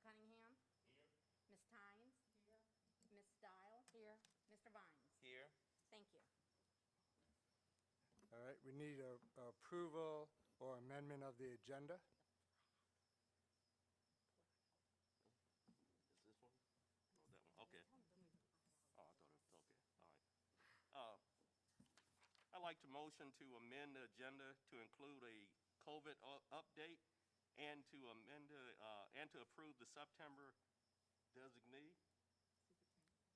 Cunningham? Here. Ms. Tynes? Here. Ms. Dial? Here. Mr. Vines? Here. Thank you. All right, we need a approval or amendment of the agenda. Is this one? Oh, that one, okay. Oh, I thought it was, okay, all right. I'd like to motion to amend the agenda to include a COVID update and to amend, and to approve the September designee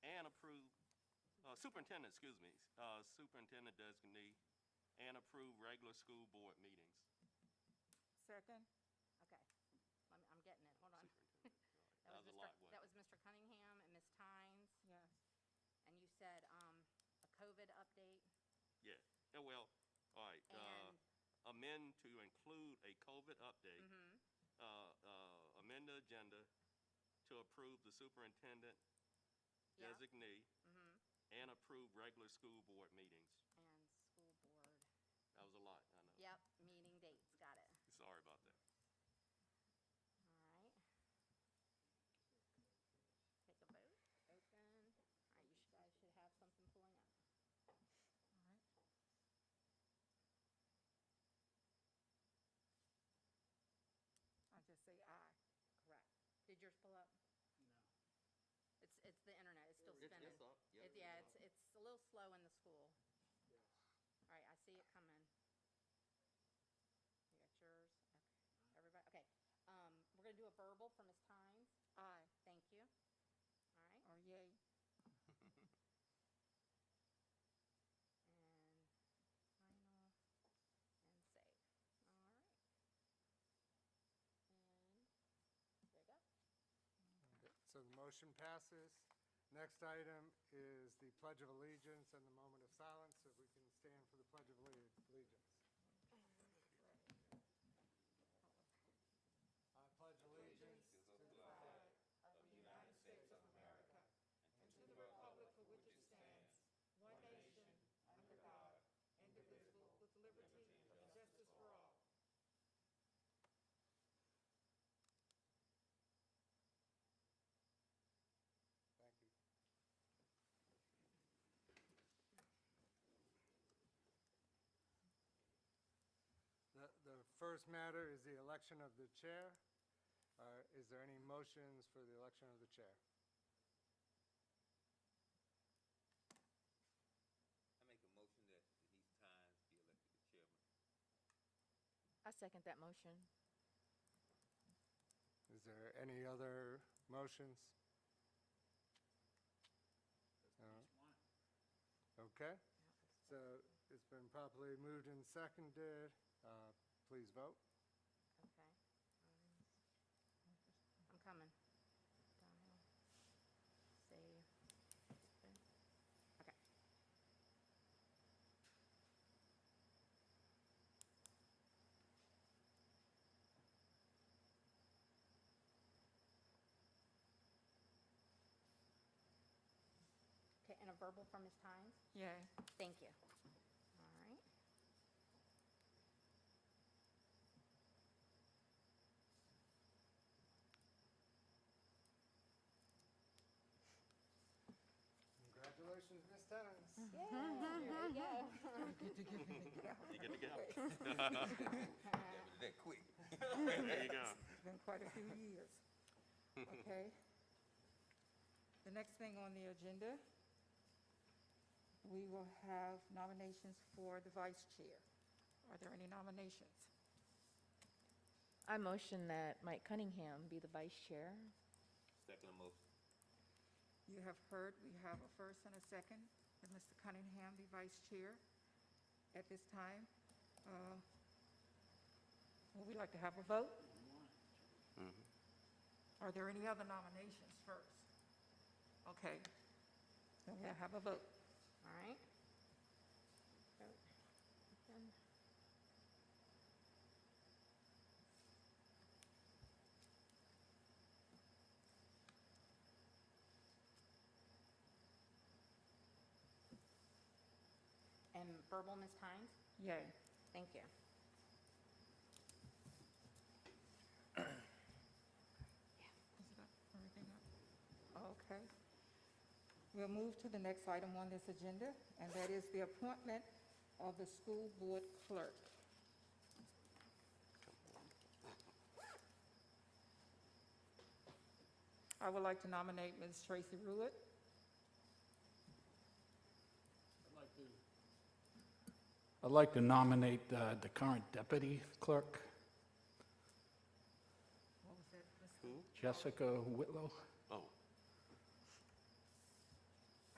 and approve, superintendent, excuse me, superintendent designee and approve regular school board meetings. Second. Okay. I'm getting it. Hold on. Superintendent, all right. That was a lot, wasn't it? That was Mr. Cunningham and Ms. Tynes. Yes. And you said a COVID update. Yeah, yeah, well, all right, And- amend to include a COVID update. Amend the agenda to approve the superintendent Yeah. designee and approve regular school board meetings. And school board. That was a lot, I know. Yep, meeting dates. Got it. Sorry about that. All right. Take a vote. Open. All right, you guys should have something pulling up. All right. I just say aye. Correct. Did yours pull up? No. It's the internet. It's still It's spinning. up. Yeah, Yeah, it's up. it's a little slow in the school. Yes. All right, I see it coming. You got yours? Okay. Everybody, okay. We're gonna do a verbal for Ms. Tynes. Aye. Thank you. All right. Or yay. And final and save. All right. And there you go. Okay, so the motion passes. Next item is the Pledge of Allegiance and the moment of silence. If we can stand for the Pledge of Allegiance. I pledge allegiance to the flag of the United States of America and to the republic for which it stands, one nation, under God, indivisible, with liberty and justice for all. Thank you. The first matter is the election of the chair. Is there any motions for the election of the chair? I make a motion that Denise Tynes be elected the chairman. I second that motion. Is there any other motions? Each one. Okay, so it's been properly moved and seconded. Please vote. Okay. I'm coming. Dial. Save. Open. Okay. Okay, and a verbal from Ms. Tynes? Yay. Thank you. All right. Congratulations, Ms. Tynes. There you go. You get to go. That quick. There you go. It's been quite a few years. Okay. The next thing on the agenda, we will have nominations for the vice chair. Are there any nominations? I motion that Mike Cunningham be the vice chair. Second motion. You have heard, we have a first and a second, that Mr. Cunningham be vice chair. At this time, would we like to have a vote? Are there any other nominations first? Okay, then we'll have a vote. All right. Vote. Open. And verbal, Ms. Tynes? Yay. Thank you. Is it up? We'll move to the next item on this agenda, and that is the appointment of the school board clerk. I would like to nominate Ms. Tracy Ruitt. I'd like to nominate the current deputy clerk, What was that, Ms.? Who? Jessica Whitlow. Oh,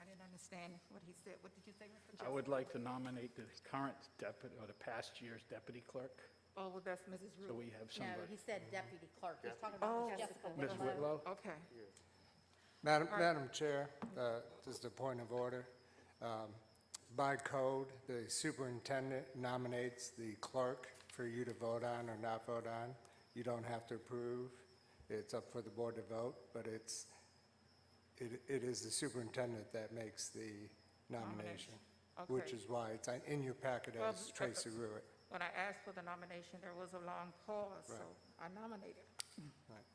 I didn't understand what he said. What did you say, Mr. I would like to nominate the current deputy, or the past year's deputy clerk, Oh, well, that's Mrs. so Ruitt. we have No, somebody. he said deputy clerk. He's talking Oh. about Jessica Ms. Whitlow. Whitlow? Okay. Madam Chair, just a point of order. By code, the superintendent nominates the clerk for you to vote on or not vote on. You don't have to approve. It's up for the board to vote, but it is the superintendent that makes the nomination, which Okay. is why it's in your packet Well, as Tracy Ruitt. When I asked for the nomination, there was a long pause, so Right. I nominated. Right.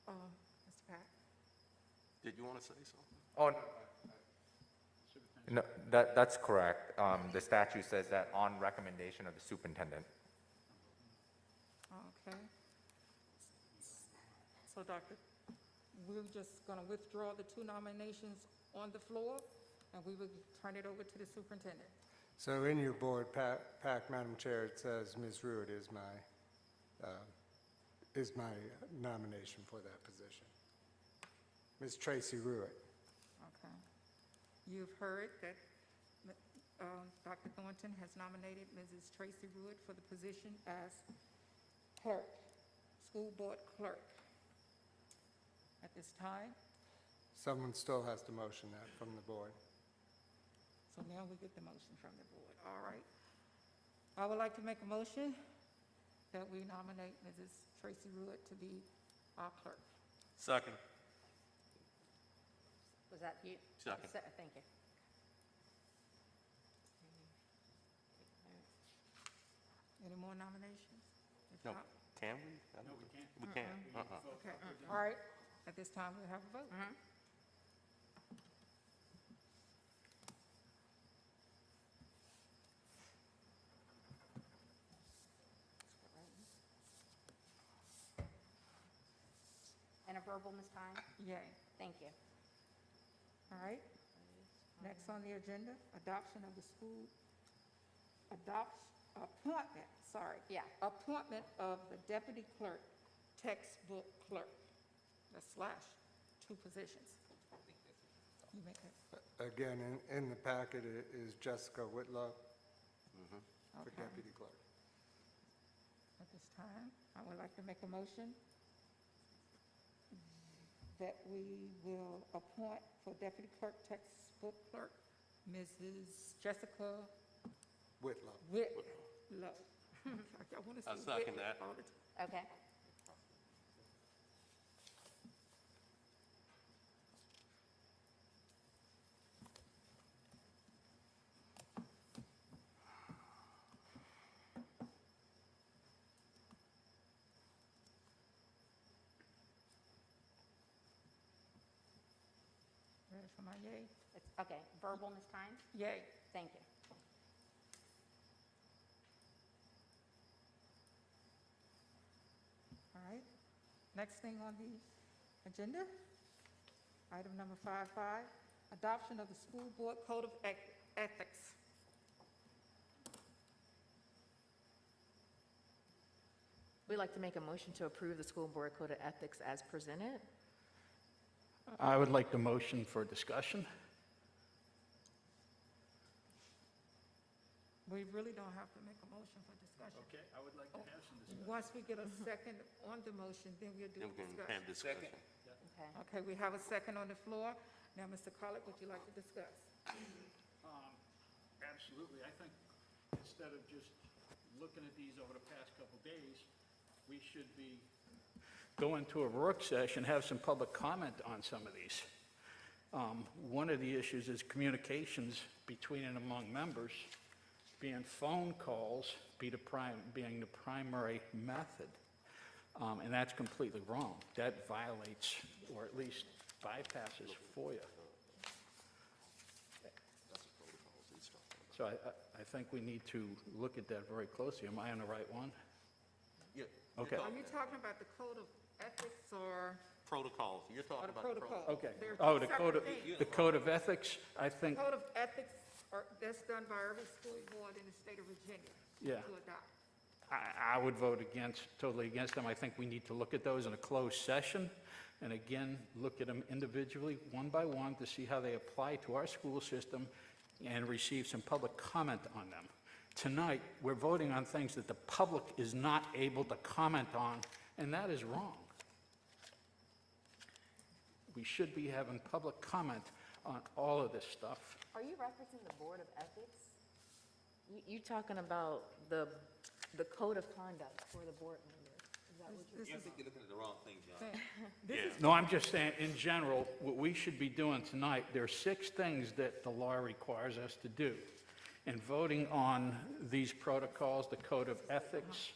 Mr. Pack? did you want to say something? Oh, no, that's correct. The statute says that on recommendation of the superintendent. Okay. So, Doctor, we're just going to withdraw the two nominations on the floor, and we will turn it over to the superintendent. So in your board pack, Madam Chair, it says Ms. Ruitt is my nomination for that position. Ms. Tracy Ruitt. Okay. You've heard that Dr. Thornton has nominated Mrs. Tracy Ruitt for the position as clerk, school board clerk. At this time, Someone still has to motion that from the board. so now we get the motion from the board. All right. I would like to make a motion that we nominate Mrs. Tracy Ruitt to be our clerk. Second. Was that you? Second. Thank you. Any more nominations? If No, not- can we? No, we can't. We can't. Okay, all right. At this time, we'll have a vote. And a verbal, Ms. Tyne? Yay. Thank you. All right. Next on the agenda, appointment, Yeah. appointment of the deputy clerk, textbook clerk. That's slash, two positions. You make it. Again, in the packet is Jessica Whitlow for Okay. deputy clerk. At this time, I would like to make a motion that we will appoint for deputy clerk, textbook clerk, Mrs. Jessica Whitlow. Whitlow. I want to I say second Whitlow that. all the time. Okay. Ready for my yay? Okay, verbal, Ms. Tyne? Yay. Thank you. All right. Next thing on the agenda, item number 5.5, adoption of the school board code of ethics. We'd like to make a motion to approve the school board code of ethics as presented. I would like the motion for discussion. We really don't have to make a motion for discussion. Okay, I would like to have some discussion. Once we get a second on the motion, then we'll do Then we can have discussion. discussion. Okay. Okay, we have a second on the floor. Now, Mr. Collett, would you like to discuss? Absolutely. I think instead of just looking at these over the past couple days, we should be going to a work session, have some public comment on some of these. One of the issues is communications between and among members, being phone calls being the primary method. And that's completely wrong. That violates, or at least bypasses FOIA. So I think we need to look at that very closely. Am I on the right one? Yeah. Okay. Are you talking about the code of ethics or Protocols, you're or talking the about the protocol? protocol. Okay. They're Oh, two separate things. the code of ethics, I think, Code of ethics, that's done by every school board in the state of Virginia Yeah. to adopt. I would vote against, totally against them. I think we need to look at those in a closed session, and again, look at them individually, one by one, to see how they apply to our school system and receive some public comment on them. Tonight, we're voting on things that the public is not able to comment on, and that is wrong. We should be having public comment on all of this stuff. Are you referencing the Board of Ethics? You talking about the code of conduct for the board members? Is that what you're? I think you're looking at the wrong thing, John. Yeah. No, I'm just saying, in general, what we should be doing tonight, there are 6 things that the law requires us to do. And voting on these protocols, the code of ethics,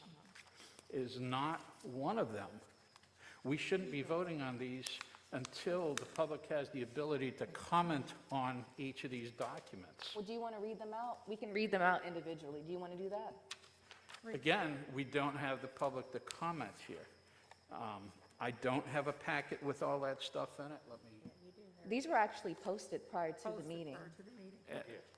is not one of them. We shouldn't be voting on these until the public has the ability to comment on each of these documents. Well, do you want to read them out? We can read them out individually. Do you want to do that? Again, we don't have the public to comment here. I don't have a packet with all that stuff in it. Let me, These were actually posted prior to the Posted meeting. prior to the meeting.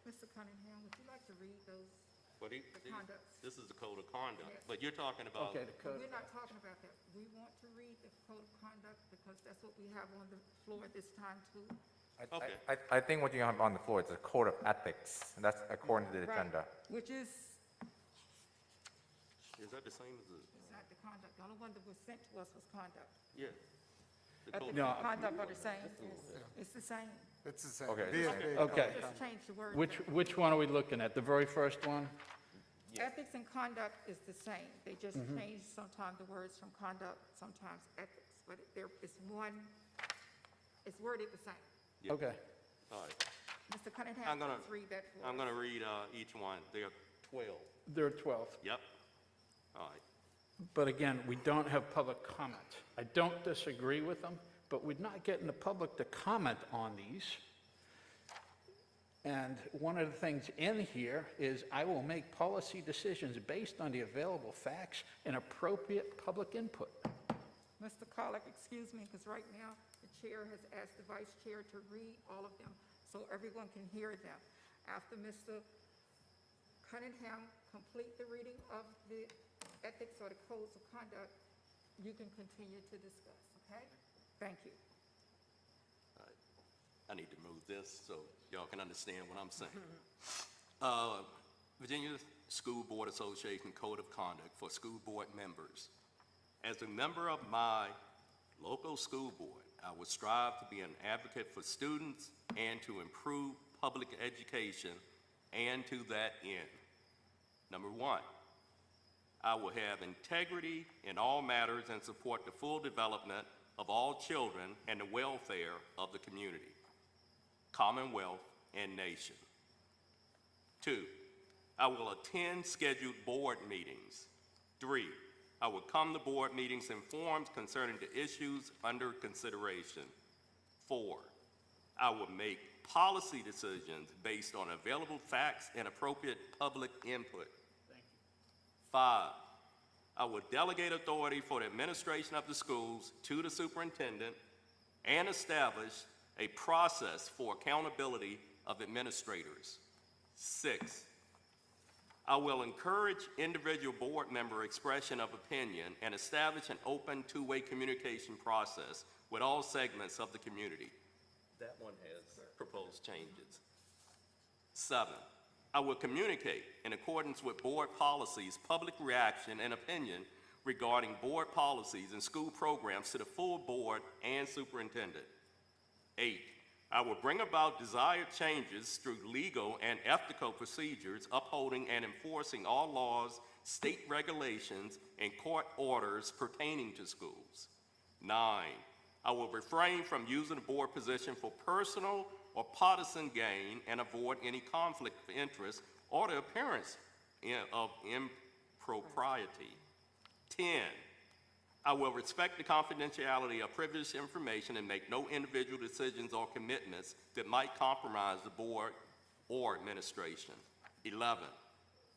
Mr. Cunningham, would you like to read those? But The conduct. this is the code of conduct, Yes. but you're talking about, okay, the code. We're not talking about that. We want to read the code of conduct because that's what we have on the floor this time too. Okay. I think what you have on the floor is a code of ethics. That's according to the Right. agenda. Which is is that the same as the, it's not the conduct. The only one that was sent to us was conduct. yeah? The Ethics code, No. and conduct are the same. It's the same. It's the same. Okay, Be it's it- the Okay. Just change the word. Which one are we looking at? The very first one? Ethics and conduct is the same. They just change sometimes the words from conduct, sometimes ethics, but there is one, it's worded the same. Yeah. Okay. all right. Mr. Cunningham, I'm gonna- please read that for us. I'm gonna read, each one, there are 12, There are 12. yep. All right, But again, we don't have public comment. I don't disagree with them, but we're not getting the public to comment on these. And one of the things in here is I will make policy decisions based on the available facts and appropriate public input. Mr. Colick, excuse me, because right now the chair has asked the vice chair to read all of them so everyone can hear them. After Mr. Cunningham complete the reading of the ethics or the codes of conduct, you can continue to discuss, okay? Thank you. all right. I need to move this so y'all can understand what I'm saying. Virginia School Board Association Code of Conduct for School Board Members. As a member of my local school board, I will strive to be an advocate for students and to improve public education, and to that end. Number 1, I will have integrity in all matters and support the full development of all children and the welfare of the community, Commonwealth, and nation. 2, I will attend scheduled board meetings. 3, I will come to board meetings informed concerning the issues under consideration. 4, I will make policy decisions based on available facts and appropriate public input. 5, I will delegate authority for the administration of the schools to the superintendent and establish a process for accountability of administrators. 6, I will encourage individual board member expression of opinion and establish an open two-way communication process with all segments of the community. That one has proposed changes. 7, I will communicate in accordance with board policies, public reaction, and opinion regarding board policies and school programs to the full board and superintendent. 8, I will bring about desired changes through legal and ethical procedures, upholding and enforcing all laws, state regulations, and court orders pertaining to schools. 9, I will refrain from using the board position for personal or partisan gain and avoid any conflict of interest or the appearance of impropriety. 10, I will respect the confidentiality of privileged information and make no individual decisions or commitments that might compromise the board or administration. 11,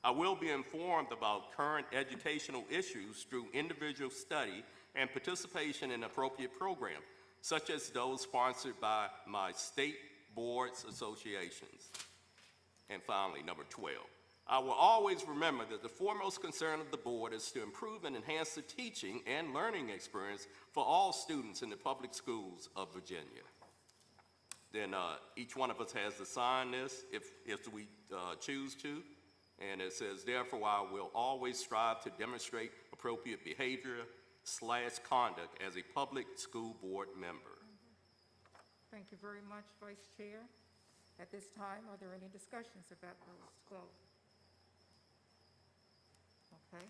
I will be informed about current educational issues through individual study and participation in appropriate programs, such as those sponsored by my state boards associations. And finally, number 12, I will always remember that the foremost concern of the board is to improve and enhance the teaching and learning experience for all students in the public schools of Virginia. Then each one of us has to sign this if we choose to. And it says, therefore, I will always strive to demonstrate appropriate behavior/conduct as a public school board member. Thank you very much, Vice Chair. At this time, are there any discussions about those 12? Okay.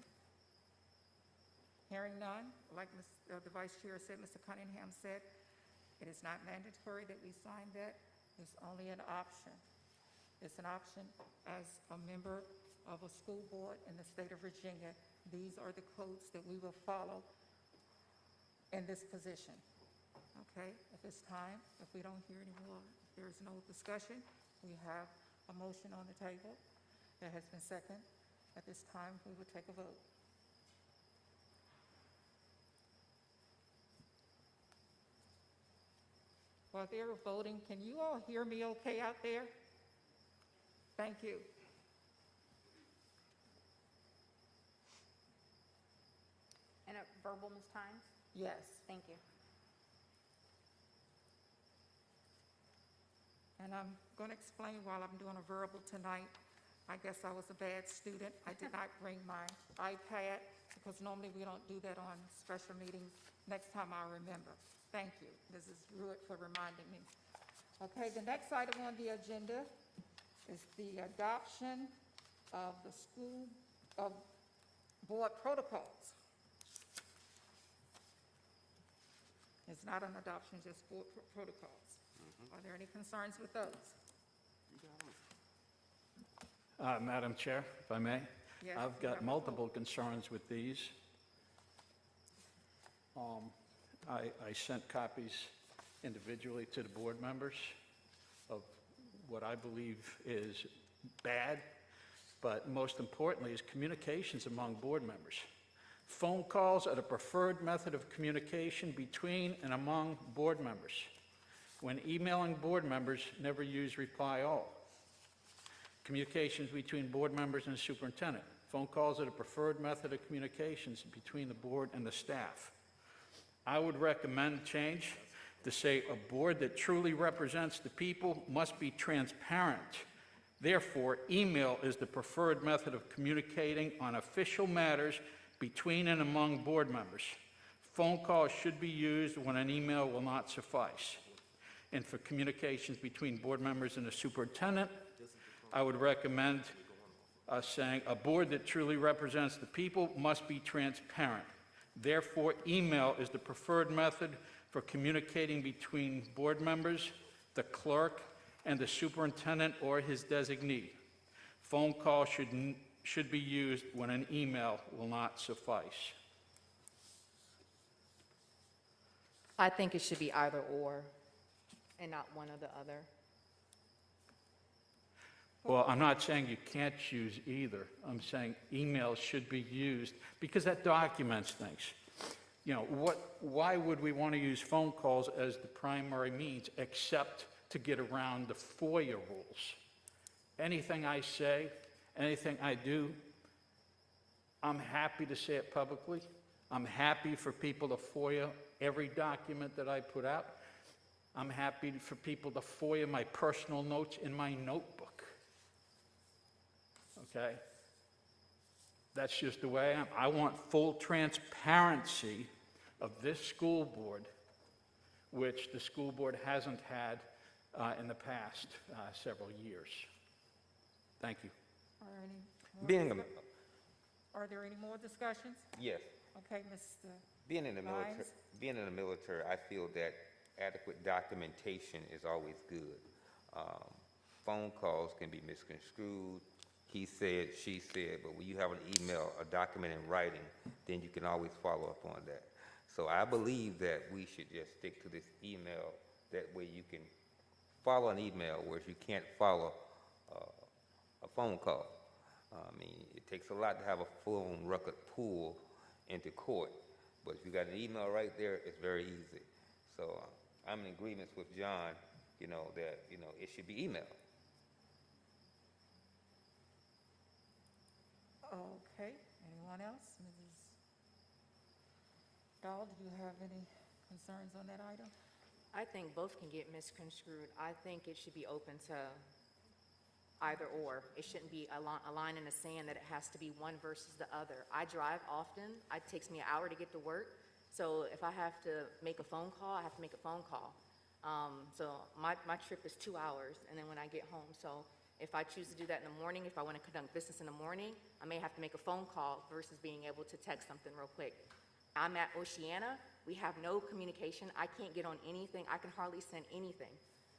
Hearing none, like the Vice Chair said, Mr. Cunningham said, it is not mandatory that we sign that. It's only an option. It's an option as a member of a school board in the state of Virginia. These are the codes that we will follow in this position. Okay, at this time, if we don't hear any more, if there is no discussion, we have a motion on the table that has been seconded. At this time, we will take a vote. While they're voting, can you all hear me okay out there? Thank you. And a verbal, Ms. Tynes? Yes. Thank you. And I'm going to explain while I'm doing a verbal tonight. I guess I was a bad student. I did not bring my iPad because normally we don't do that on special meetings. Next time I'll remember. Thank you, Mrs. Ruitt, for reminding me. Okay, the next item on the agenda is the adoption of the school of board protocols. It's not an adoption, just board protocols. Are there any concerns with those? Madam Chair, if I may? Yes, I've you have got the multiple concerns with these. I sent copies individually to the board members of what I believe is bad, but most importantly is communications among board members. Phone calls are the preferred method of communication between and among board members. When emailing board members, never use reply all. Communications between board members and the superintendent. Phone calls are the preferred method of communications between the board and the staff. I would recommend change to say a board that truly represents the people must be transparent. Therefore, email is the preferred method of communicating on official matters between and among board members. Phone calls should be used when an email will not suffice. And for communications between board members and the superintendent, I would recommend saying a board that truly represents the people must be transparent. Therefore, email is the preferred method for communicating between board members, the clerk, and the superintendent or his designee. Phone call should be used when an email will not suffice. I think it should be either or and not one or the other. Well, I'm not saying you can't use either. I'm saying emails should be used because that documents things. You know, why would we want to use phone calls as the primary means except to get around the FOIA rules? Anything I say, anything I do, I'm happy to say it publicly. I'm happy for people to FOIA every document that I put out. I'm happy for people to FOIA my personal notes in my notebook. Okay? That's just the way I am. I want full transparency of this school board, which the school board hasn't had in the past several years. Thank you. Are there any more discussions? Yes. Okay, Mr. Being in the military, Lines? I feel that adequate documentation is always good. Phone calls can be misconstrued. He said, she said, but when you have an email, a document in writing, then you can always follow up on that. So I believe that we should just stick to this email. That way you can follow an email, whereas you can't follow a phone call. I mean, it takes a lot to have a phone record pull into court, but if you got an email right there, it's very easy. So I'm in agreement with John, that, it should be emailed. Okay, anyone else? Mrs. Dahl, do you have any concerns on that item? I think both can get misconstrued. I think it should be open to either or. It shouldn't be a line in the sand that it has to be one versus the other. I drive often. It takes me an hour to get to work. So if I have to make a phone call, I have to make a phone call. So my trip is 2 hours, and then when I get home. So if I choose to do that in the morning, if I want to conduct business in the morning, I may have to make a phone call versus being able to text something real quick. I'm at Oceana. We have no communication. I can't get on anything. I can hardly send anything.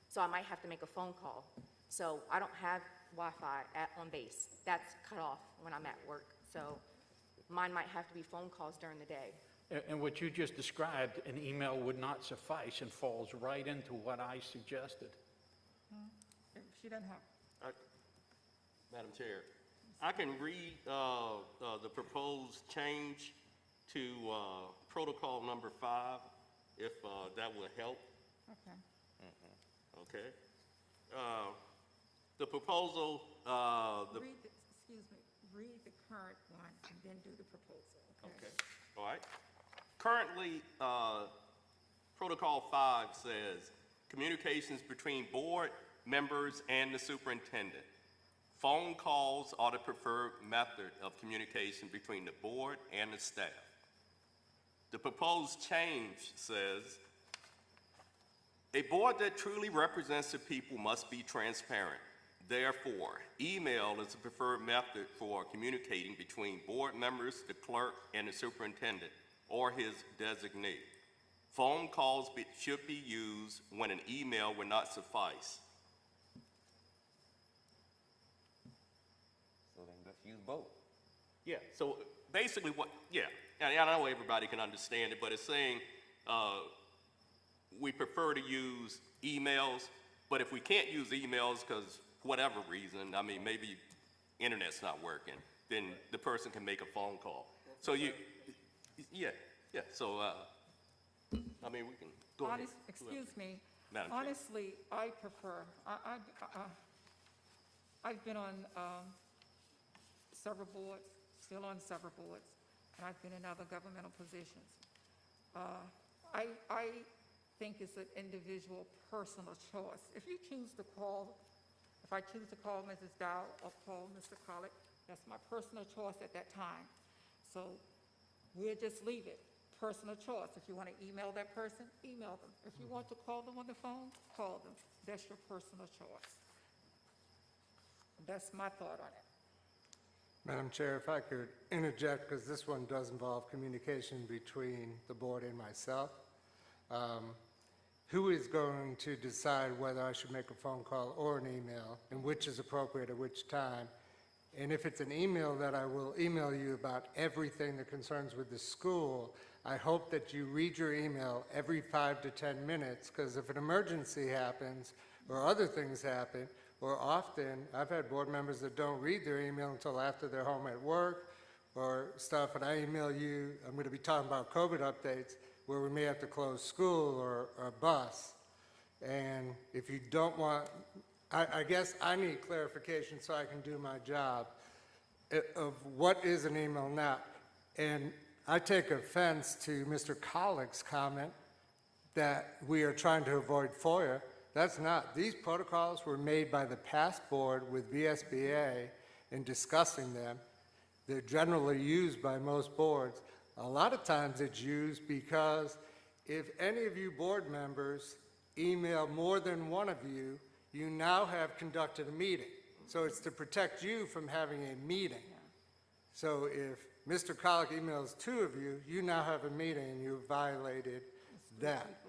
So I might have to make a phone call. So I don't have Wi-Fi on base. That's cut off when I'm at work. So mine might have to be phone calls during the day. And what you just described, an email would not suffice and falls right into what I suggested. She doesn't have. Madam Chair, I can read the proposed change to protocol number 5, if that will help. Okay. Okay. The proposal, Read the current one and then do the proposal. okay, all right. Currently, protocol 5 says, communications between board members and the superintendent. Phone calls are the preferred method of communication between the board and the staff. The proposed change says, a board that truly represents the people must be transparent. Therefore, email is the preferred method for communicating between board members, the clerk, and the superintendent, or his designee. Phone calls should be used when an email will not suffice. So then let's use both. Yeah, so basically and I know everybody can understand it, but it's saying we prefer to use emails, but if we can't use emails because whatever reason, I mean, maybe internet's not working, then the person can make a phone call. So so, I mean, we can go ahead. Excuse me. Madam Chair. Honestly, I prefer, I've been on several boards, still on several boards, and I've been in other governmental positions. I think it's an individual personal choice. If you choose to call, if I choose to call Mrs. Dow or call Mr. Colick, that's my personal choice at that time. So we'll just leave it, personal choice. If you want to email that person, email them. If you want to call them on the phone, call them. That's your personal choice. That's my thought on it. Madam Chair, if I could interject, because this one does involve communication between the board and myself. Who is going to decide whether I should make a phone call or an email, and which is appropriate at which time? And if it's an email, that I will email you about everything that concerns with the school, I hope that you read your email every 5 to 10 minutes, because if an emergency happens or other things happen, or often, I've had board members that don't read their email until after they're home at work or stuff, and I email you, I'm going to be talking about COVID updates, where we may have to close school or a bus. And if you don't want, I guess I need clarification so I can do my job of what is an email now. And I take offense to Mr. Colick's comment that we are trying to avoid FOIA. That's not. These protocols were made by the past board with VSBA in discussing them. They're generally used by most boards. A lot of times it's used because if any of you board members email more than one of you, you now have conducted a meeting. So it's to protect you from having a meeting. So if Mr. Colick emails 2 of you, you now have a meeting and you've violated that.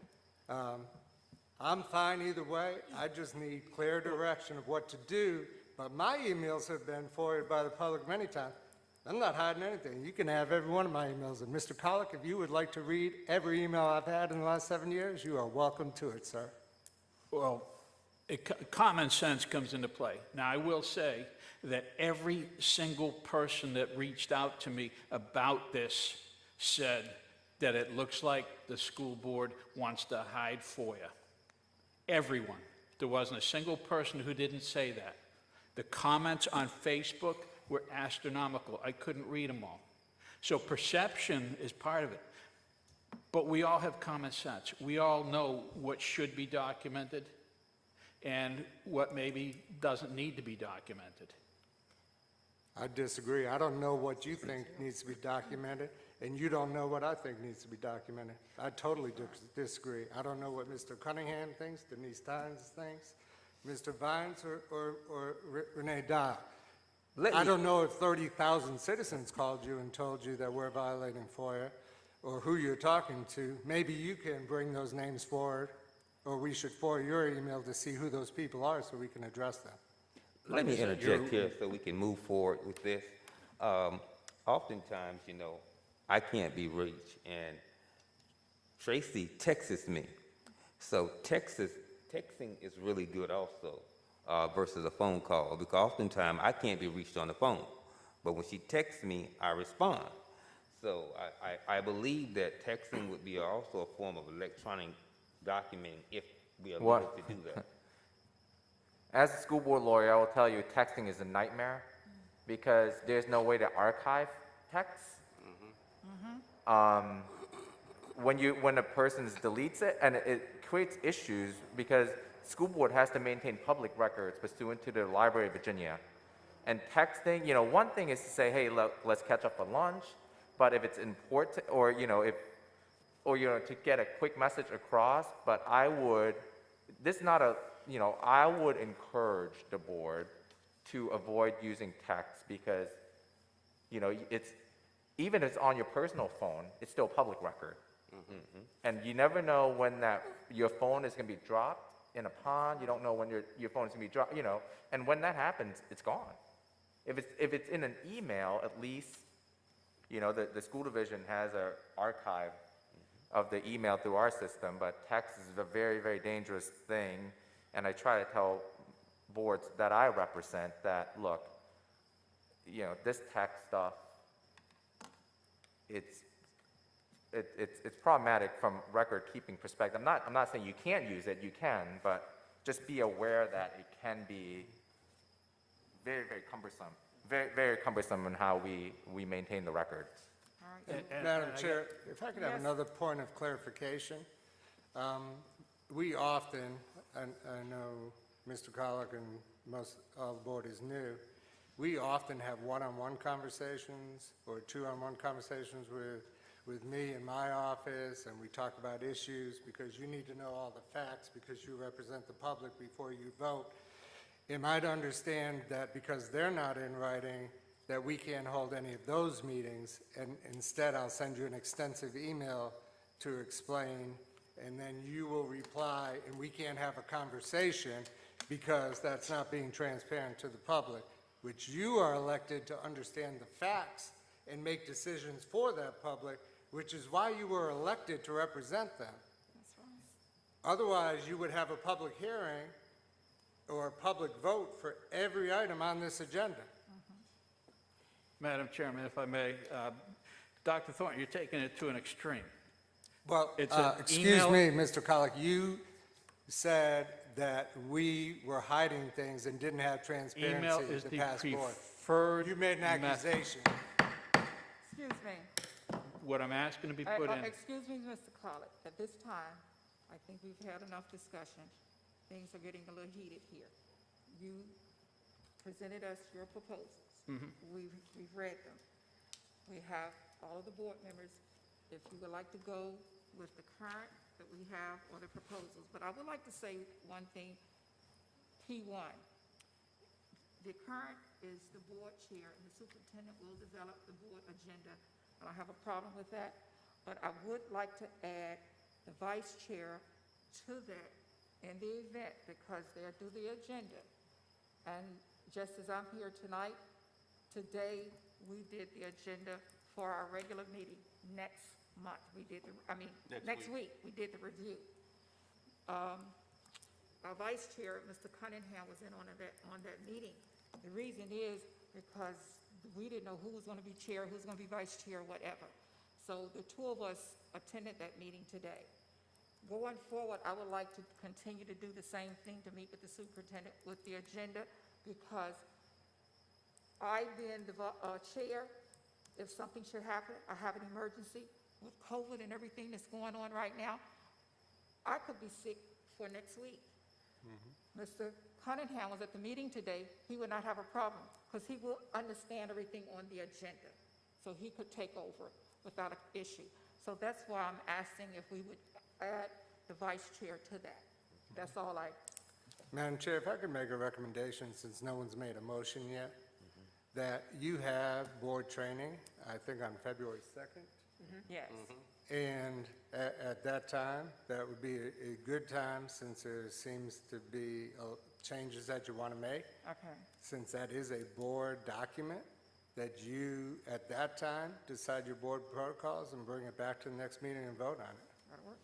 I'm fine either way. I just need clear direction of what to do. But my emails have been forwarded by the public many times. I'm not hiding anything. You can have every one of my emails. And Mr. Colick, if you would like to read every email I've had in the last 7 years, you are welcome to it, sir. Well, common sense comes into play. Now, I will say that every single person that reached out to me about this said that it looks like the school board wants to hide FOIA. Everyone. There wasn't a single person who didn't say that. The comments on Facebook were astronomical. I couldn't read them all. So perception is part of it. But we all have common sense. We all know what should be documented and what maybe doesn't need to be documented. I disagree. I don't know what you think needs to be documented, and you don't know what I think needs to be documented. I totally disagree. I don't know what Mr. Cunningham thinks, Denise Tynes thinks, Mr. Vines, or Renee Dial. I don't know if 30,000 citizens called you and told you that we're violating FOIA, or who you're talking to. Maybe you can bring those names forward, or we should forward your email to see who those people are so we can address them. Let me interject here so we can move forward with this. Oftentimes, you know, I can't be reached, and Tracy texts me. So texting is really good also versus a phone call, because oftentimes I can't be reached on the phone. But when she texts me, I respond. So I believe that texting would be also a form of electronic documenting if we are able to do that. As a school board lawyer, I will tell you texting is a nightmare because there's no way to archive text. When a person deletes it, and it creates issues because school board has to maintain public records pursuant to the Library of Virginia. And texting, you know, one thing is to say, hey, let's catch up for lunch, but if it's important, or, you know, to get a quick message across, but I would encourage the board to avoid using text because, you know, even if it's on your personal phone, it's still public record. And you never know when your phone is going to be dropped in a pond. You don't know when your phone is going to be dropped, you know, and when that happens, it's gone. If it's in an email, at least, you know, the school division has an archive of the email through our system, but text is a very, very dangerous thing. And I try to tell boards that I represent that, look, you know, this text stuff, it's problematic from record-keeping perspective. I'm not saying you can't use it, you can, but just be aware that it can be very, very cumbersome. Very, very cumbersome in how we maintain the records. Madam Chair, if I could have another point of clarification. We often, and I know Mr. Colick and most of the board is new, we often have one-on-one conversations or two-on-one conversations with me in my office, and we talk about issues because you need to know all the facts because you represent the public before you vote. Am I to understand that because they're not in writing, that we can't hold any of those meetings, and instead I'll send you an extensive email to explain, and then you will reply, and we can't have a conversation because that's not being transparent to the public, which you are elected to understand the facts and make decisions for that public, which is why you were elected to represent them. That's right. Otherwise, you would have a public hearing or a public vote for every item on this agenda. Madam Chairman, if I may, Dr. Thornton, you're taking it to an extreme. Well, It's an excuse email- me, Mr. Colick, you said that we were hiding things and didn't have transparency Email is the the past board. preferred You made an method. accusation. Excuse me. What I'm asking to be put in. Excuse me, Mr. Colick, at this time, I think we've had enough discussion. Things are getting a little heated here. You presented us your proposals. We've read them. We have all of the board members, if you would like to go with the current that we have or the proposals. But I would like to say one thing, P1. The current is the board chair, and the superintendent will develop the board agenda. I don't have a problem with that, but I would like to add the vice chair to that in the event, because they'll do the agenda. And just as I'm here tonight, today, we did the agenda for our regular meeting next month. We did next week, we did the review. Our vice chair, Mr. Cunningham, was in on that meeting. The reason is because we didn't know who was gonna be chair, who was gonna be vice chair, whatever. So the two of us attended that meeting today. Going forward, I would like to continue to do the same thing, to meet with the superintendent with the agenda, because I, being the chair, if something should happen, I have an emergency with COVID and everything that's going on right now, I could be sick for next week. Mr. Cunningham was at the meeting today. He would not have a problem, because he will understand everything on the agenda. So he could take over without an issue. So that's why I'm asking if we would add the vice chair to that. That's all I, Madam Chair, if I could make a recommendation, since no one's made a motion yet, that you have board training, I think on February 2nd. yes. And at that time, that would be a good time, since there seems to be changes that you want to make. Okay, Since that is a board document, that you, at that time, decide your board protocols and bring it back to the next meeting and vote on it. that'll work.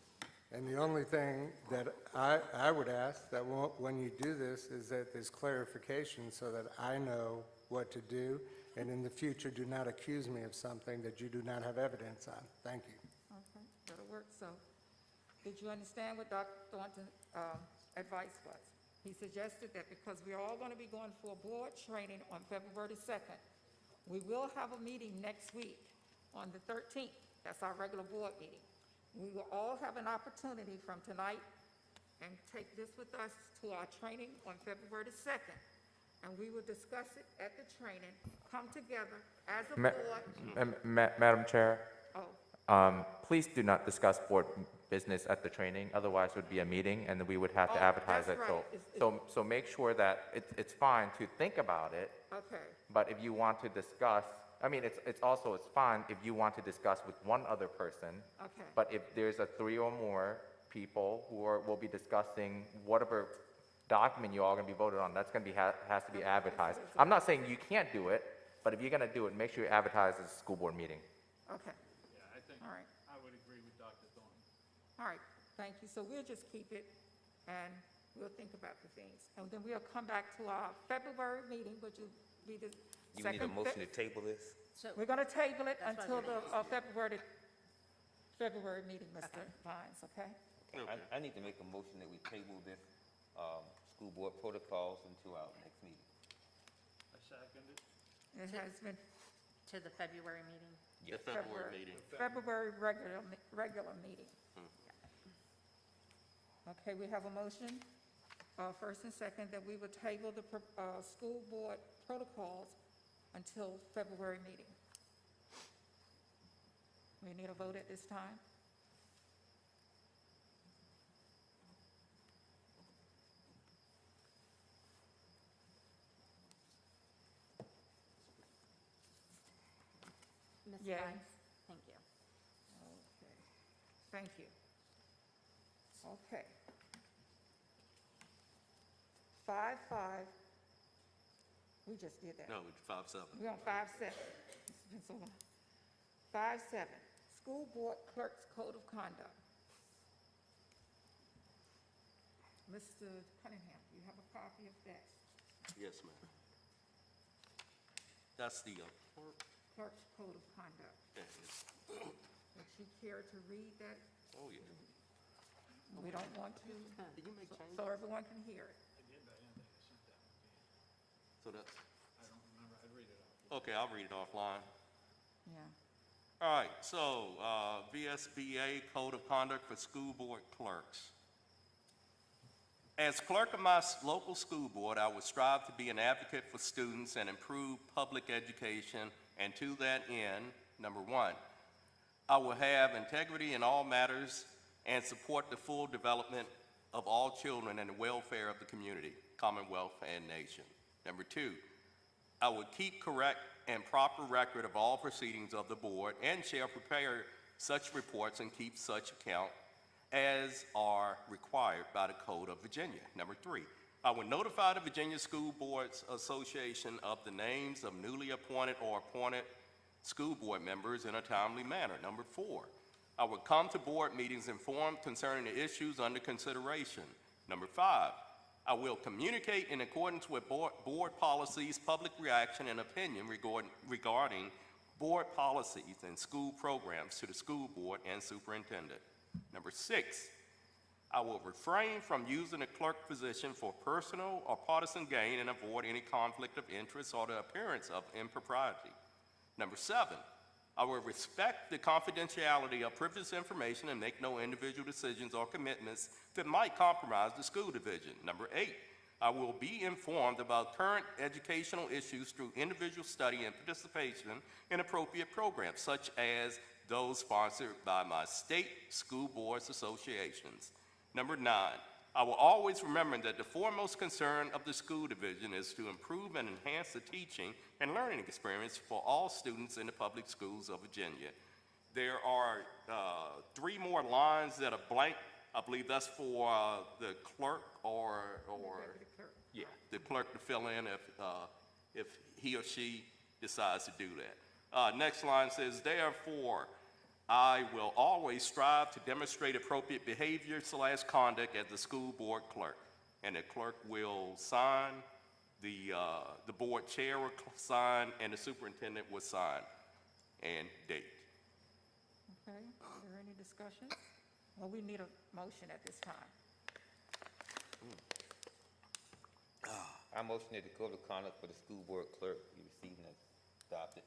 And the only thing that I would ask, that when you do this, is that there's clarification so that I know what to do, and in the future, do not accuse me of something that you do not have evidence on. Thank you. Okay, that'll work. So, did you understand what Dr. Thornton's advice was? He suggested that because we are all going to be going for a board training on February the 2nd, we will have a meeting next week on the 13th. That's our regular board meeting. We will all have an opportunity from tonight and take this with us to our training on February the 2nd. And we will discuss it at the training, come together as a board. Madam Chair, Oh, please do not discuss board business at the training, otherwise it would be a meeting, and we would have to Oh, advertise it. that's right. So make sure that it's fine to think about it, okay, but if you want to discuss, I mean, it's fine if you want to discuss with one other person, okay. but if there's a 3 or more people who will be discussing whatever document you all going to be voted on, that's going to be, has to be advertised. I'm not saying you can't do it, but if you're going to do it, make sure you advertise as a school board meeting. Okay, Yeah, I think, all right, I would agree with Dr. Thornton. all right, thank you. So we'll just keep it, and we'll think about the things. And then we'll come back to our February meeting, which will be the You need a second. motion to table this? So, We're going to table it That's until what the February meeting, Mr. Vines, okay? I need to make a motion that we table this school board protocols until our next meeting. I second it. It has been to the February meeting. The February meeting. February regular meeting. Okay, we have a motion, first and second, that we would table the school board protocols until February meeting. We need a vote at this time? Ms. Yay. Vines? Thank you. Okay, thank you. Okay. 5-5, we just did that. No, we 5-7. We're on 5-7. It's been so long. 5-7, School Board Clerk's Code of Conduct. Mr. Cunningham, do you have a copy of that? Yes, ma'am. That's the clerk. Clerk's Code of Conduct. That is. Would you care to read that? Oh, yeah. We don't want to, Did you make changes? so everyone can hear it. I did, but I didn't think I sent that one to you. So that's, I don't remember, I'd read it out. okay, I'll read it offline. Yeah. All right, so VSBA Code of Conduct for School Board Clerks. As clerk of my local school board, I would strive to be an advocate for students and improve public education, and to that end, number one, I will have integrity in all matters and support the full development of all children and the welfare of the community, Commonwealth, and nation. Number two, I would keep correct and proper record of all proceedings of the board and shall prepare such reports and keep such account as are required by the Code of Virginia. Number three, I will notify the Virginia School Boards Association of the names of newly appointed or appointed school board members in a timely manner. Number 4, I will come to board meetings informed concerning the issues under consideration. Number 5, I will communicate in accordance with board policies, public reaction, and opinion regarding board policies and school programs to the school board and superintendent. Number 6, I will refrain from using the clerk position for personal or partisan gain and avoid any conflict of interest or the appearance of impropriety. Number 7, I will respect the confidentiality of privileged information and make no individual decisions or commitments that might compromise the school division. Number 8, I will be informed about current educational issues through individual study and participation in appropriate programs, such as those sponsored by my state school boards associations. Number 9, I will always remember that the foremost concern of the school division is to improve and enhance the teaching and learning experience for all students in the public schools of Virginia. There are 3 more lines that are blank. I believe that's for the clerk or yeah, the clerk to fill in if he or she decides to do that. Next line says, therefore, I will always strive to demonstrate appropriate behavior / conduct as the school board clerk. And the clerk will sign, the board chair will sign, and the superintendent will sign and date. Okay, are there any discussions? Well, we need a motion at this time. I motion that the code of conduct for the school board clerk be received and adopted.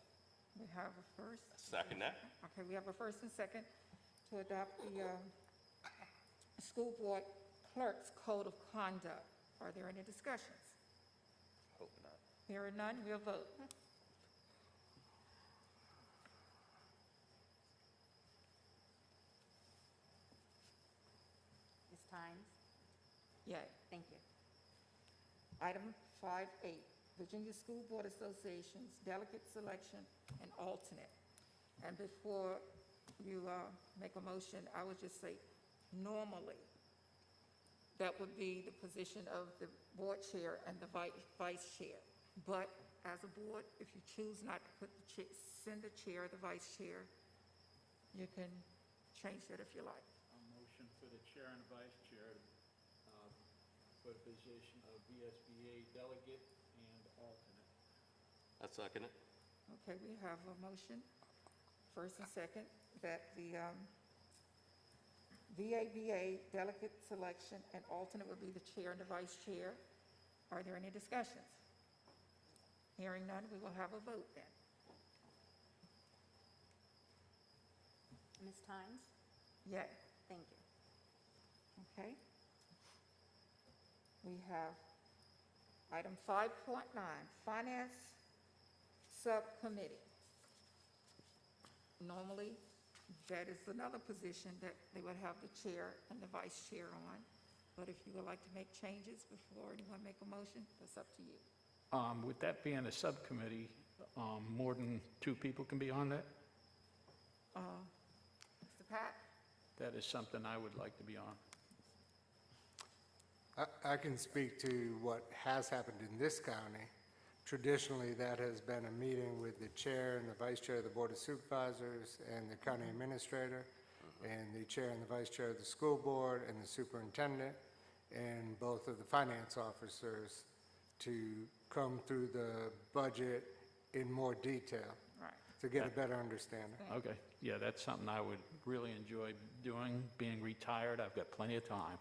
We have a first. Second that. Okay, we have a first and second to adopt the school board clerk's code of conduct. Are there any discussions? Hope not. Hearing none, we'll vote. Ms. Tynes? Yay. Thank you. Item 5.8, Virginia School Board Association's delegate selection and alternate. And before you make a motion, I would just say, normally, that would be the position of the board chair and the vice chair. But as a board, if you choose not to put send the chair or the vice chair, you can change that if you like. A motion for the chair and vice chair for the position of VSBA delegate and alternate. I second it. Okay, we have a motion, first and second, that the VABA delegate selection and alternate would be the chair and the vice chair. Are there any discussions? Hearing none, we will have a vote then. Ms. Tynes? Yay. Thank you. Okay. We have item 5.9, Finance Subcommittee. Normally, that is another position that they would have the chair and the vice chair on. But if you would like to make changes before anyone make a motion, that's up to you. With that being a subcommittee, more than 2 people can be on that? Mr. Pat? That is something I would like to be on. I can speak to what has happened in this county. Traditionally, that has been a meeting with the chair and the vice chair of the Board of Supervisors and the county administrator, and the chair and the vice chair of the school board and the superintendent, and both of the finance officers to come through the budget in more detail Right. to get a better understanding. Okay, yeah, that's something I would really enjoy doing. Being retired, I've got plenty of time.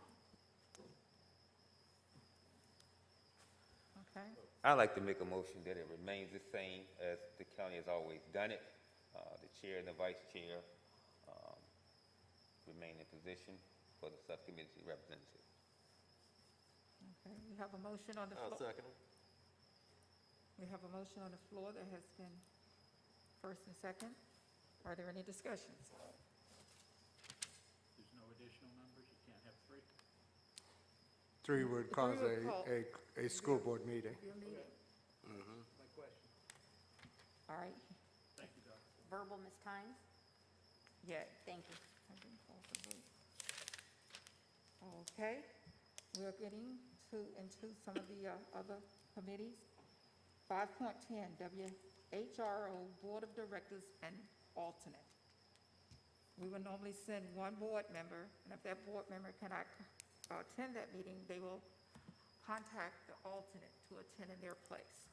Okay. I'd like to make a motion that it remains the same as the county has always done it. The chair and the vice chair remain in position for the subcommittee representative. Okay, we have a motion on the I'll floor. second it. We have a motion on the floor that has been first and second. Are there any discussions? There's no additional members? You can't have 3? 3 would cause would call- a school board meeting. Your meeting. My question. All right, Thank you, Doctor. Verbal, Ms. Tynes? yay. Thank you. I didn't call for vote. Okay, we're getting into some of the other committees. 5.10, WHRO Board of Directors and alternate. We would normally send one board member, and if that board member cannot attend that meeting, they will contact the alternate to attend in their place.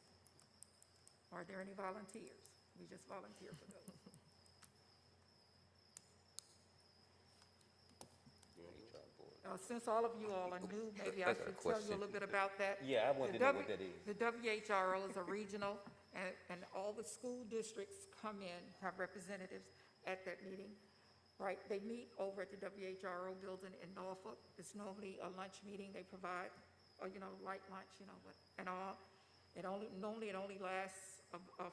Are there any volunteers? We just volunteer for those. Since all of you all are new, maybe I That's a should tell you a question. little bit about that. Yeah, I want to know what that is. The WHRO is a regional, and all the school districts come in, have representatives at that meeting, right? They meet over at the WHRO building in Norfolk. It's normally a lunch meeting they provide, or, light lunch, and all. Normally it only lasts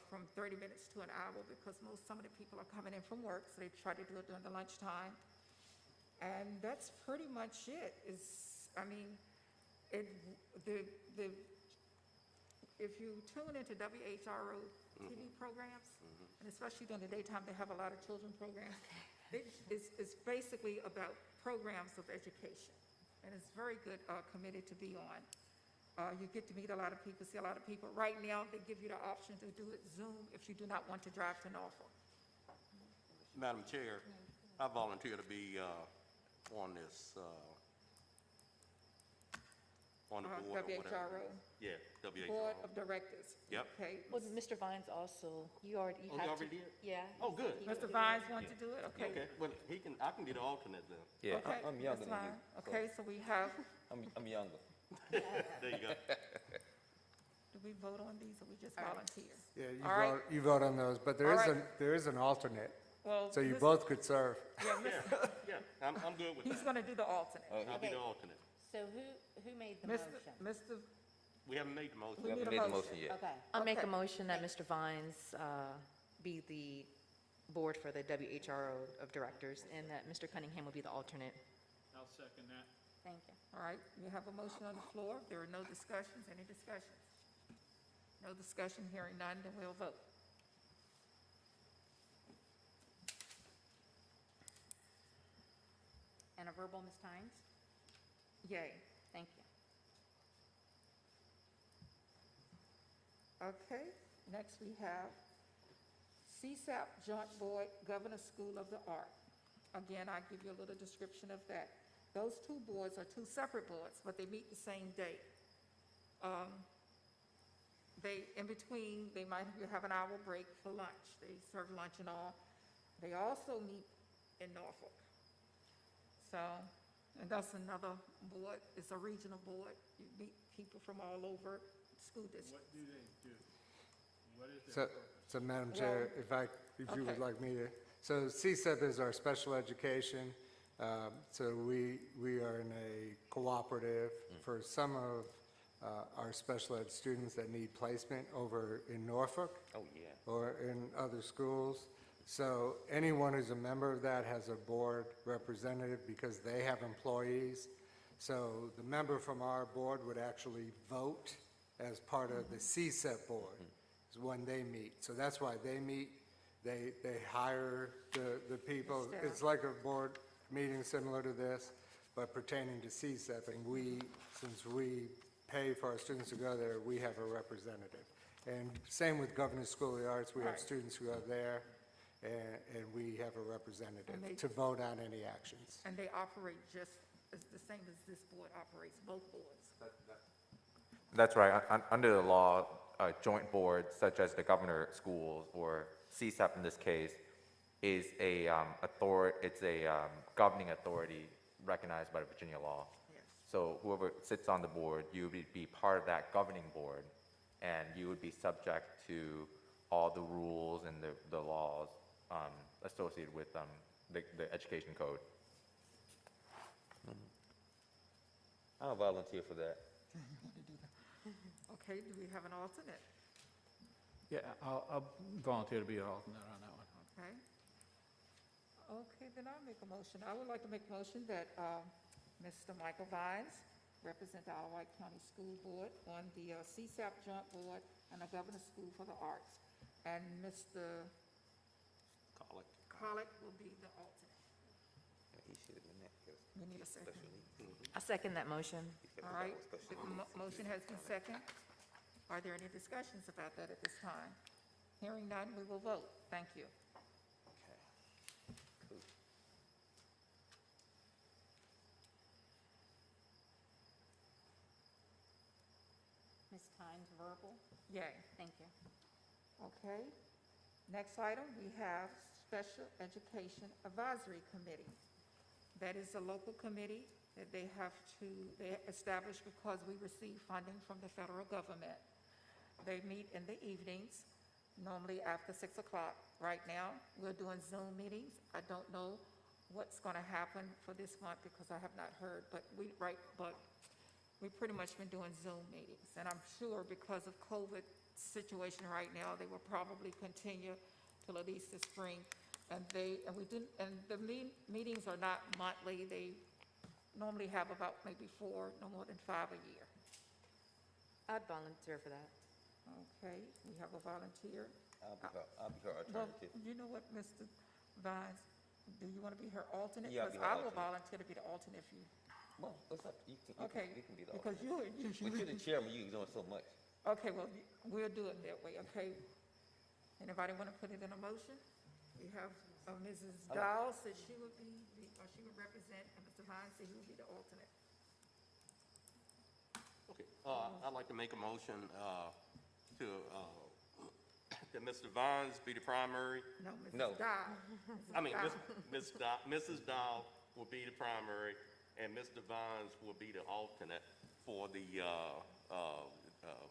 from 30 minutes to an hour because some of the people are coming in from work, so they try to do it during the lunchtime. And that's pretty much it. If you tune into WHRO TV programs, and especially during the daytime, they have a lot of children programs. It's basically about programs of education, and it's very good committee to be on. You get to meet a lot of people, see a lot of people. Right now, they give you the option to do it Zoom if you do not want to drive to Norfolk. Madam Chair, I volunteer to be on this, on the board or whatever. WHRO. Yeah, WHRO. Board of Directors. Yep. Okay. Well, Mr. Vines also, you Oh, you have to. already did? Yeah. Oh, good. Mr. Vines want to do it? Okay. Okay, well, I can be the alternate then. Yeah, Okay, I'm younger that's than fine. you. Okay, so we have, I'm younger. There you go. do we vote on these or we just All right. volunteer? Yeah, All right. you vote on those, but All right. there is an alternate, Well, so you Mr. both could serve. Yeah, Mr. Yeah, I'm good with He's that. going to do the alternate. I'll be Okay. the alternate. So who made the Mr. motion? We haven't made the motion. We We need haven't a made the motion. motion yet. Okay. I'll make a Okay. motion that Mr. Vines be the board for the WHRO of directors, and that Mr. Cunningham will be the alternate. I'll second that. Thank you. All right, we have a motion on the floor. If there are no discussions, any discussions? No discussion, hearing none, then we'll vote. And a verbal, Ms. Tynes? Yay. Thank you. Okay, next we have CSAP Joint Board Governor School of the Art. Again, I give you a little description of that. Those two boards are two separate boards, but they meet the same day. In between, they might have an hour break for lunch. They serve lunch and all. They also meet in Norfolk. So, and that's another board, it's a regional board. You meet people from all over school districts. What do they do? What is So, their so Madam Chair, if you would okay. like me to, so CSEP is our special education. So we are in a cooperative for some of our special ed students that need placement over in Norfolk Oh, yeah. or in other schools. So anyone who's a member of that has a board representative because they have employees. So the member from our board would actually vote as part of the CSEP board is when they meet. So that's why they meet. They hire the people. Staff. It's like a board meeting similar to this, but pertaining to CSEP. And since we pay for our students to go there, we have a representative. And same with Governor's School of the Arts. We have Right. students who go there, and we have a representative And they- to vote on any actions. And they operate just as the same as this board operates, both boards. That's right. Under the law, joint boards such as the governor schools or CSAP in this case is a governing authority recognized by the Virginia law. Yes. So whoever sits on the board, you would be part of that governing board, and you would be subject to all the rules and the laws associated with the education code. I'll volunteer for that. Okay, do we have an alternate? Yeah, I'll volunteer to be an alternate on that one. Okay. Okay, then I'll make a motion. I would like to make a motion that Mr. Michael Vines represent the Wight County School Board on the CSAP Joint Board and the Governor's School for the Arts. And Mr. Call it. Colick will be the alternate. He should have been that, 'cause We need a second. special needs. I second that motion. He said All that right, was special the needs. motion has been seconded. Are there any discussions about that at this time? Hearing none, we will vote. Thank you. Okay. Cool. Ms. Tynes, verbal. Yay. Thank you. Okay. Next item, we have Special Education Advisory Committee. That is a local committee that they establish because we receive funding from the federal government. They meet in the evenings, normally after 6 o'clock. Right now, we're doing Zoom meetings. I don't know what's going to happen for this month because I have not heard, but we've pretty much been doing Zoom meetings. And I'm sure because of COVID situation right now, they will probably continue till at least the spring. And the meetings are not monthly. They normally have about maybe 4, no more than 5 a year. I'd volunteer for that. Okay, we have a volunteer. I'll be her Well, alternative. you know what, Mr. Vines, do you want to be her alternate? Yeah, I'll be her Because I will alternate. volunteer to be the alternate if you, Well, what's up? You can okay. be the Because alternate. But you're the chairman, you're doing so much. okay, well, we'll do it that way, okay? Anybody want to put it in a motion? We have Mrs. Dowell said she would she would represent, and Mr. Vines said he would be the alternate. Okay, I'd like to make a motion that Mr. Vines be the primary. No, Mrs. No. Dowell. I mean, Mrs. Dow will be the primary, and Mr. Vines will be the alternate for the,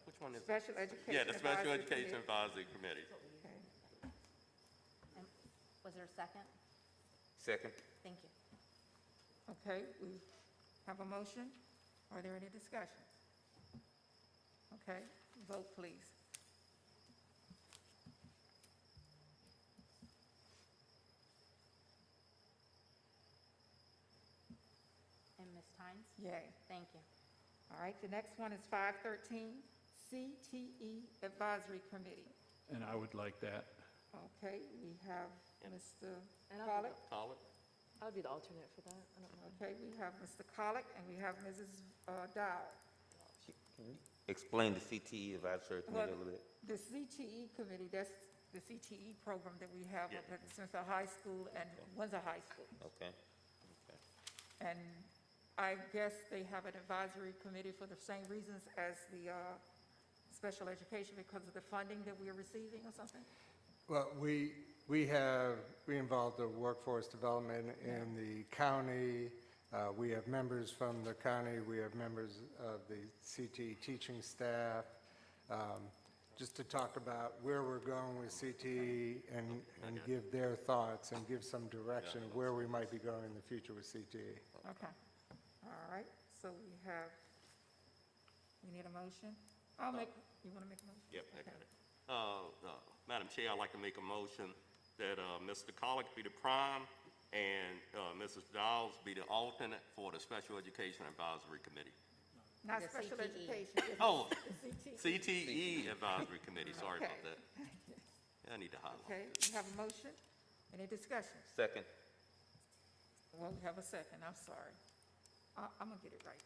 which one is it? Special Education. Yeah, the Special Advisory Education Committee. Advisory Committee. Okay. And was there a second? Second? Thank you. Okay, we have a motion. Are there any discussions? Okay, vote please. And Ms. Tynes? Yay. Thank you. All right, the next one is 513, CTE Advisory Committee. And I would like that. Okay, we have Mr. And I'll be Collick. Call it? I would be the alternate for that. I don't know. Okay, we have Mr. Collick and we have Mrs. Dowell. Can you explain the CTE advisory committee a little bit? The CTE committee, that's the CTE program that we have up at Smithfield High School and Windsor High School. Okay. And I guess they have an advisory committee for the same reasons as the special education because of the funding that we are receiving or something? Well, we involved the workforce development in the county. We have members from the county. We have members of the CTE teaching staff, just to talk about where we're going with CTE and give their thoughts and give some direction of where we might be going in the future with CTE. Okay. All right, so we need a motion? You want to make a motion? Yep, I Okay. got it. Madam Chair, I'd like to make a motion that Mr. Collick be the prime and Mrs. Dowles be the alternate for the Special Education Advisory Committee. Not The special CTE. education. just Oh, the CTE. CTE Advisory Committee, sorry about Okay. that. I need to highlight. Okay, we have a motion. Any discussion? Second? Well, we have a second, I'm sorry. I'm gonna get it right.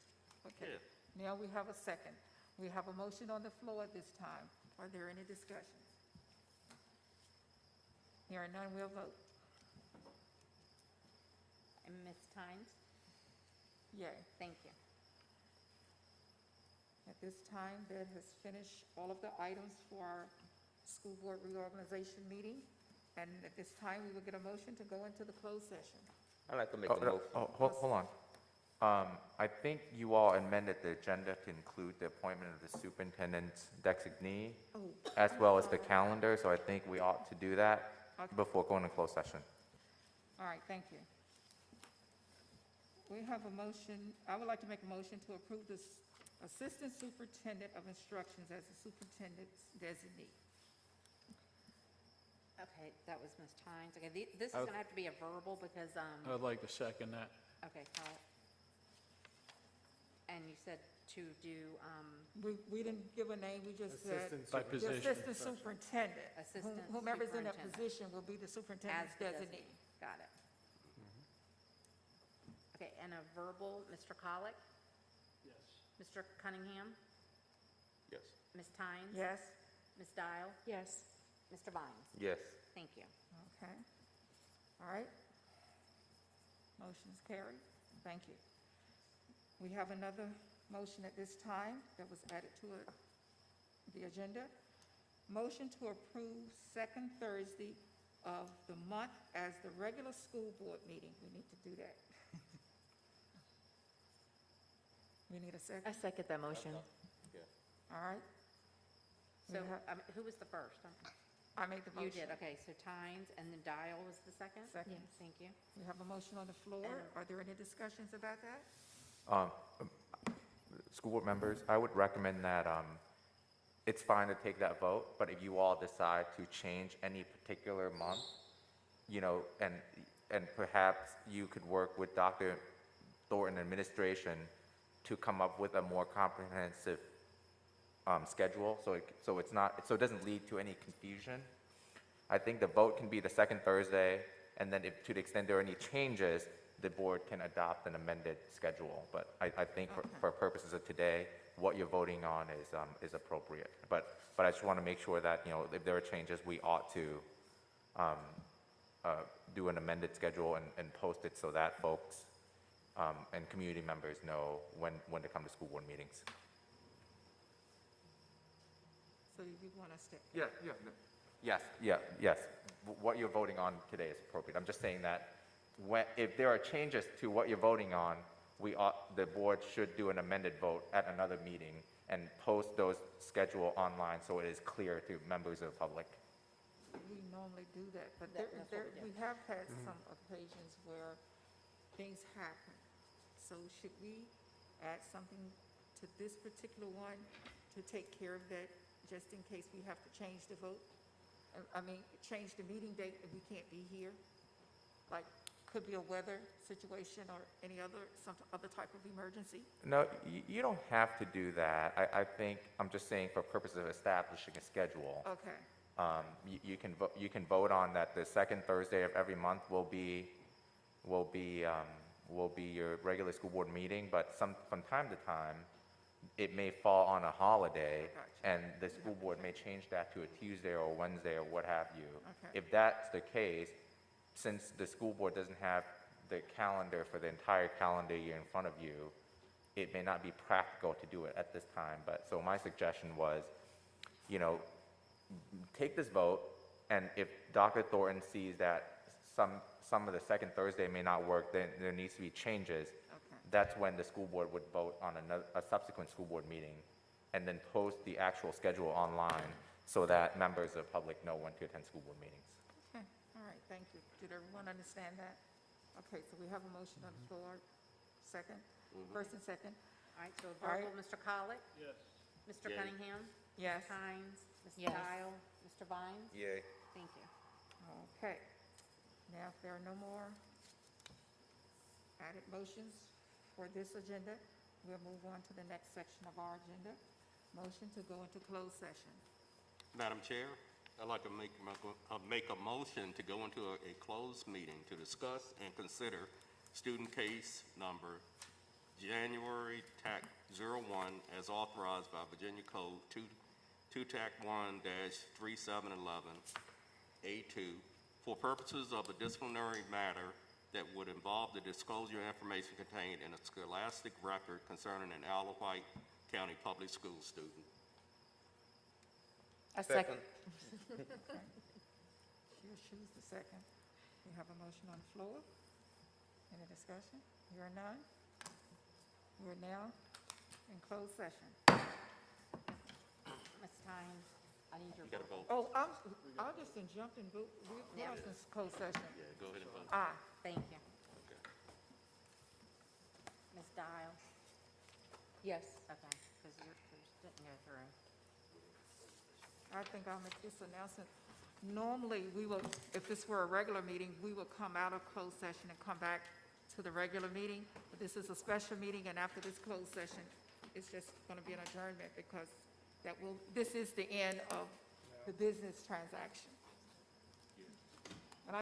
Okay. Yeah. Now we have a second. We have a motion on the floor at this time. Are there any discussions? Hearing none, we'll vote. And Ms. Tynes? Yay. Thank you. At this time, that has finished all of the items for our school board reorganization meeting. And at this time, we will get a motion to go into the closed session. I'd like to make Oh, a no, motion. hold on. I think you all amended the agenda to include the appointment of the superintendent's designee, as well as the calendar, so I think we ought to do that Okay. before going to closed session. All right, thank you. We have a motion, I would like to make a motion to approve this Assistant Superintendent of Instructions as the superintendent's designee. Okay, that was Ms. Tynes. Okay, this is I- going to have to be a verbal because, I'd like to second that. okay, call it. And you said to do, We didn't give a name, we just said Assistant By the position. assistant superintendent. Assistant Whomever's in that superintendent. position will be the as superintendent's the designee. designee. Got it. and a verbal, Mr. Colick, Yes. Mr. Cunningham, Yes. Ms. Tynes? Yes? Ms. Dial? Yes. Mr. Vines? Yes. Thank you. Okay. All right. Motion's carried. Thank you. We have another motion at this time that was added to the agenda. Motion to approve second Thursday of the month as the regular school board meeting. We need to do that. We need a I second. second that motion. All right. So, We have- who was the first? I made the You motion. did, okay, so Tynes and then Dial was the second? Second. Yes. Thank you. We have a motion on the floor. Are there any discussions about that? School board members, I would recommend that it's fine to take that vote, but if you all decide to change any particular month, you know, and perhaps you could work with Dr. Thornton administration to come up with a more comprehensive schedule, so it doesn't lead to any confusion. I think the vote can be the second Thursday, and then if, to the extent there are any changes, the board can adopt an amended schedule. But I think for purposes of today, what you're voting on is appropriate. But I just want to make sure that, you know, if there are changes, we ought to do an amended schedule and post it so that folks and community members know when to come to school board meetings. So you want us to, Yes. What you're voting on today is appropriate. I'm just saying that if there are changes to what you're voting on, the board should do an amended vote at another meeting and post those schedule online so it is clear to members of the public. we normally do that, but That's what we do. we have had some occasions where things happen. So should we add something to this particular one to take care of that, just in case we have to change the vote? I mean, change the meeting date if we can't be here? Like, could be a weather situation or some other type of emergency? No, you don't have to do that. I think, I'm just saying for purposes of establishing a schedule. Okay, You can vote on that the second Thursday of every month will be your regular school board meeting, but from time to time, it may fall on a holiday, Gotcha. and the school board may change that to a Tuesday or a Wednesday or what have you. Okay. If that's the case, since the school board doesn't have the calendar for the entire calendar year in front of you, it may not be practical to do it at this time. But, so my suggestion was, you know, take this vote, and if Dr. Thornton sees that some of the second Thursday may not work, then there needs to be changes. okay. That's when the school board would vote on a subsequent school board meeting, and then post the actual schedule online so that members of the public know when to attend school board meetings. Okay, all right, thank you. Did everyone understand that? Okay, so we have a motion on the floor. Second? First and second? All right, so All right. verbal, Mr. Colick, Yes. Mr. Yay. Cunningham, Yes. Tynes, Ms. Yes. Dial, Mr. Vines? Yay. Thank you. Okay. Now, if there are no more added motions for this agenda, we'll move on to the next section of our agenda. Motion to go into closed session. Madam Chair, I'd like to make a motion to go into a closed meeting to discuss and consider student case number January TAC 01 as authorized by Virginia Code 2 TAC 1-3711 A2 for purposes of a disciplinary matter that would involve the disclosure of information contained in a scholastic record concerning an Wight County Public School student. I second. She'll choose the second. We have a motion on the floor. Any discussion? Here none. We're now in closed session. Ms. Tynes, I need your You gotta vote. vote. Oh, I just done jumped and vote. We're in closed session. Yeah, go ahead and vote. Aye. Thank you. Okay. Ms. Dial? Yes. Okay, because yours didn't go through. I think I'll make this announcement. Normally, we will, if this were a regular meeting, we will come out of closed session and come back to the regular meeting. But this is a special meeting, and after this closed session, it's just going to be an adjournment because this is the end of the business transaction.